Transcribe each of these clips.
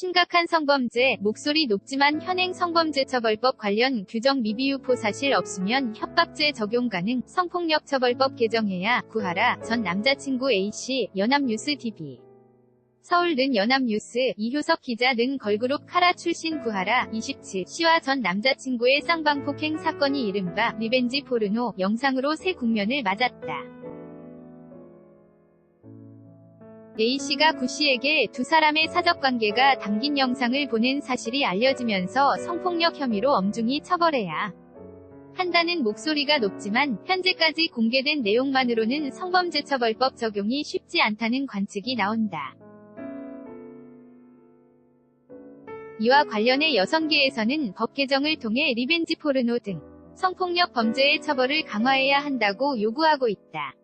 심각한 성범죄, 목소리 높지만 현행 성범죄처벌법 관련 규정 미비 유포 사실 없으면 협박죄 적용 가능. 성폭력처벌법 개정해야. 구하라 전 남자친구 A씨. 연합뉴스 DB. 서울 는 연합뉴스. 이효석 기자 는 걸그룹 카라 출신 구하라 27씨와 전 남자친구의 쌍방폭행 사건이 이른바 리벤지 포르노 영상으로 새 국면을 맞았다. A씨가 구씨에게 두 사람의 사적관계가 담긴 영상을 보낸 사실이 알려지면서 성폭력 혐의로 엄중히 처벌해야 한다는 목소리가 높지만 현재까지 공개된 내용만으로는 성범죄처벌법 적용이 쉽지 않다는 관측이 나온다. 이와 관련해 여성계에서는 법 개정을 통해 리벤지 포르노 등 성폭력 범죄의 처벌을 강화해야 한다고 요구하고 있다.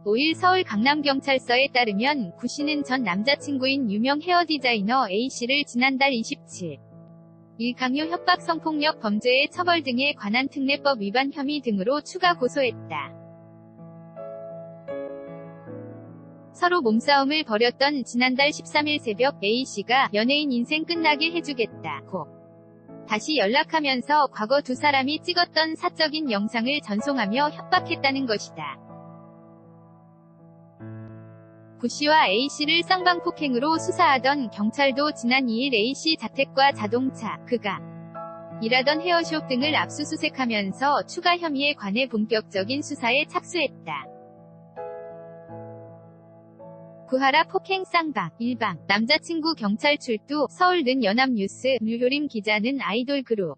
5일 서울 강남경찰서에 따르면 구씨는 전 남자친구인 유명 헤어 디자이너 A씨를 지난달 27일 강요 협박 성폭력 범죄의 처벌 등에 관한 특례법 위반 혐의 등으로 추가 고소했다. 서로 몸싸움을 벌였던 지난달 13일 새벽 A씨가 연예인 인생 끝나게 해주겠다고 다시 연락하면서 과거 두 사람이 찍었던 사적인 영상을 전송하며 협박했다는 것이다. 구씨와 A씨를 쌍방폭행으로 수사하던 경찰도 지난 2일 A씨 자택과 자동차, 그가 일하던 헤어숍 등을 압수수색하면서 추가 혐의에 관해 본격적인 수사에 착수했다. 구하라 폭행 쌍방, 일방, 남자친구 경찰 출두. 서울 는 연합뉴스. 류효림 기자는 아이돌 그룹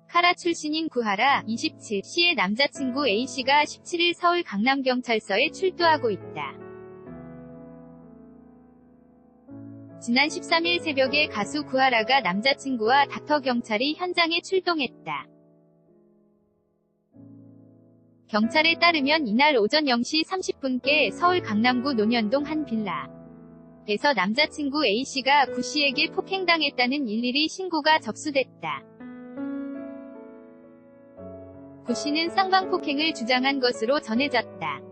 카라 출신인 구하라 27씨의 남자친구 A씨가 17일 서울 강남경찰서에 출두하고 있다. 지난 13일 새벽에 가수 구하라가 남자친구와 닥터 경찰이 현장에 출동했다. 경찰에 따르면 이날 오전 0시 30분께 서울 강남구 논현동 한 빌라에서 남자친구 A씨가 구씨에게 폭행당했다는 112 신고가 접수됐다. 구씨는 쌍방폭행을 주장한 것으로 전해졌다.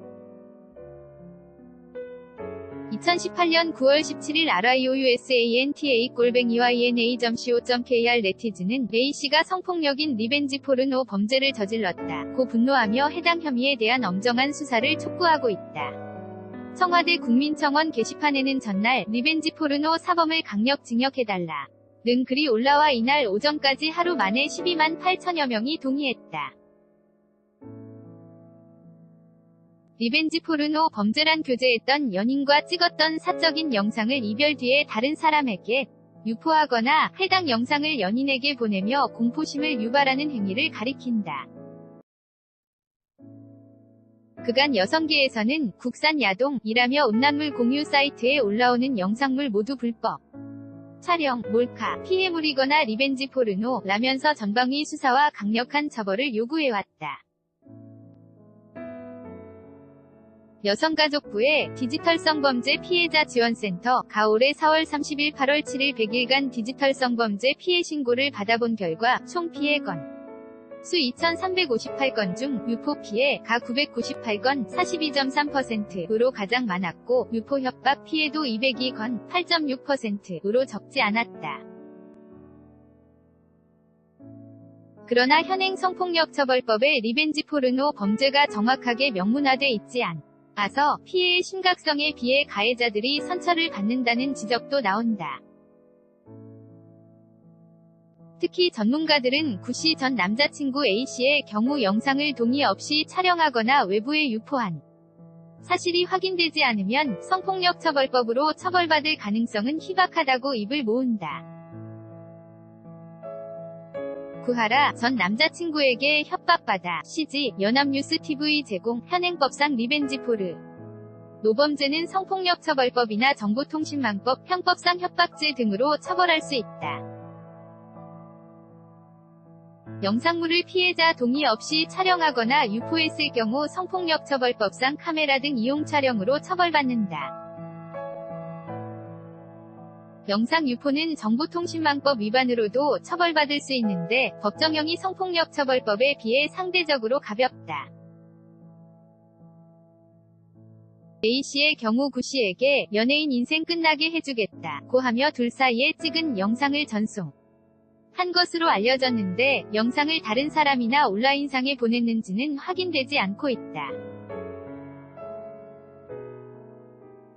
2018년 9월 17일 RIOUSANTA@yna.co.kr 네티즌은 A씨가 성폭력인 리벤지 포르노 범죄를 저질렀다고 분노하며 해당 혐의에 대한 엄정한 수사를 촉구하고 있다. 청와대 국민청원 게시판에는 전날 리벤지 포르노 사범을 강력징역해달라 는 글이 올라와 이날 오전까지 하루 만에 12만 8천여 명이 동의했다. 리벤지 포르노 범죄란 교제했던 연인과 찍었던 사적인 영상을 이별 뒤에 다른 사람에게 유포하거나 해당 영상을 연인에게 보내며 공포심을 유발하는 행위를 가리킨다. 그간 여성계에서는 국산 야동이라며 음란물 공유 사이트에 올라오는 영상물 모두 불법 촬영, 몰카, 피해물이거나 리벤지 포르노라면서 전방위 수사와 강력한 처벌을 요구해왔다. 여성가족부의 디지털 성범죄 피해자 지원센터 가 올해 4월 30일 8월 7일 100일간 디지털 성범죄 피해 신고를 받아본 결과 총 피해 건 수 2,358건 중 유포 피해 가 998건 42.3%로 가장 많았고 유포 협박 피해도 202건 8.6%로 적지 않았다. 그러나 현행 성폭력처벌법에 리벤지 포르노 범죄가 정확하게 명문화돼 있지 않아서 피해의 심각성에 비해 가해자들이 선처를 받는다는 지적도 나온다. 특히 전문가들은 구씨 전 남자친구 A씨의 경우 영상을 동의 없이 촬영하거나 외부에 유포한 사실이 확인되지 않으면 성폭력처벌법으로 처벌받을 가능성은 희박하다고 입을 모은다. 구하라 전 남자친구에게 협박받아 CG 연합뉴스 TV 제공. 현행법상 리벤지 포르노 범죄는 성폭력처벌법이나 정보통신망법, 형법상 협박죄 등으로 처벌할 수 있다. 영상물을 피해자 동의 없이 촬영하거나 유포했을 경우 성폭력처벌법상 카메라 등 이용 촬영으로 처벌받는다. 영상 유포는 정보통신망법 위반으로도 처벌받을 수 있는데 법정형이 성폭력처벌법에 비해 상대적으로 가볍다. A씨의 경우 구씨에게 연예인 인생 끝나게 해주겠다고 하며 둘 사이에 찍은 영상을 전송 한 것으로 알려졌는데 영상을 다른 사람이나 온라인상에 보냈는지는 확인되지 않고 있다.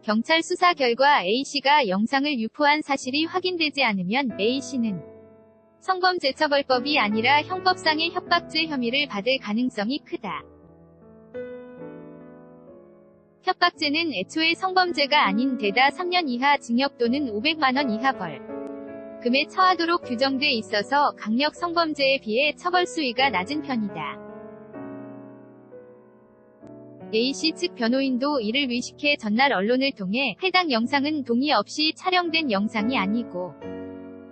경찰 수사 결과 A씨가 영상을 유포한 사실이 확인되지 않으면 A씨는 성범죄처벌법이 아니라 형법상의 협박죄 혐의를 받을 가능성이 크다. 협박죄는 애초에 성범죄가 아닌 데다 3년 이하 징역 또는 500만 원 이하 벌 금에 처하도록 규정돼 있어서 강력 성범죄에 비해 처벌 수위가 낮은 편이다. A씨 측 변호인도 이를 의식해 전날 언론을 통해 해당 영상은 동의 없이 촬영된 영상이 아니고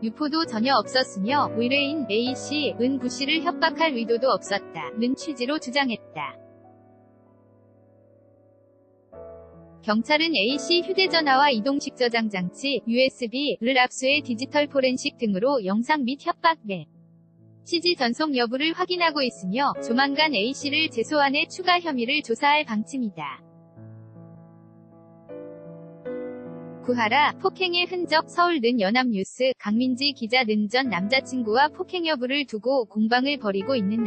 유포도 전혀 없었으며 의뢰인 A씨, 은 구씨를 협박할 의도도 없었다는 취지로 주장했다. 경찰은 A씨 휴대전화와 이동식 저장 장치, USB를 압수해 디지털 포렌식 등으로 영상 및 협박 메시지 전송 여부를 확인하고 있으며 조만간 A씨를 재소환해 추가 혐의를 조사할 방침이다. 구하라, 폭행의 흔적 서울 는 연합뉴스, 강민지 기자 는 전 남자친구와 폭행 여부를 두고 공방을 벌이고 있는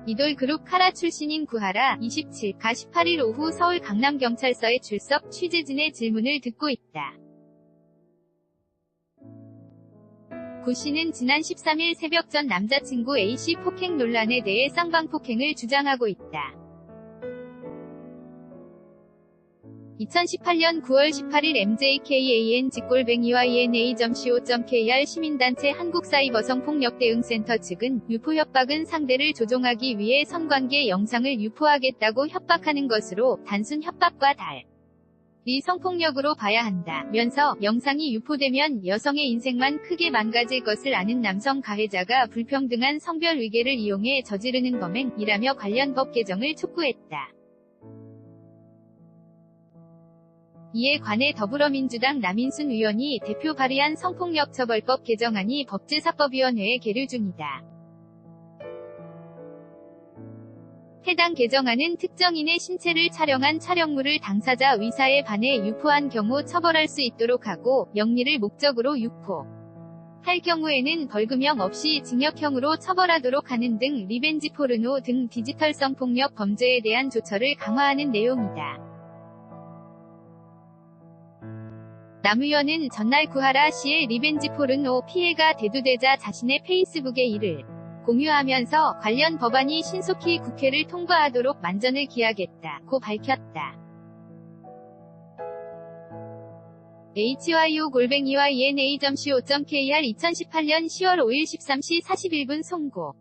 이돌 그룹 카라 출신인 구하라, 27가 18일 오후 서울 강남경찰서에 출석 취재진의 질문을 듣고 있다. 구 씨는 지난 13일 새벽 전 남자친구 A씨 폭행 논란에 대해 쌍방폭행을 주장하고 있다. 2018년 9월 18일 mjkan@ina.co.kr 시민단체 한국사이버성폭력대응센터 측은 유포 협박은 상대를 조종하기 위해 성관계 영상을 유포하겠다고 협박하는 것으로 단순 협박과 달리 성폭력으로 봐야 한다면서 영상이 유포되면 여성의 인생만 크게 망가질 것을 아는 남성 가해자가 불평등한 성별 위계를 이용해 저지르는 범행이라며 관련 법 개정을 촉구했다. 이에 관해 더불어민주당 남인순 의원이 대표 발의한 성폭력처벌법 개정안이 법제사법위원회에 계류 중이다. 해당 개정안은 특정인의 신체를 촬영한 촬영물을 당사자 의사에 반해 유포한 경우 처벌할 수 있도록 하고 영리를 목적으로 유포할 경우에는 벌금형 없이 징역형으로 처벌하도록 하는 등 리벤지 포르노 등 디지털 성폭력 범죄에 대한 조처를 강화하는 내용이다. 남 의원은 전날 구하라 씨의 리벤지 포르노 피해가 대두되자 자신의 페이스북에 이를 공유하면서 관련 법안이 신속히 국회를 통과하도록 만전을 기하겠다고 밝혔다. hyo@ina.co.kr 2018년 10월 5일 13시 41분 송고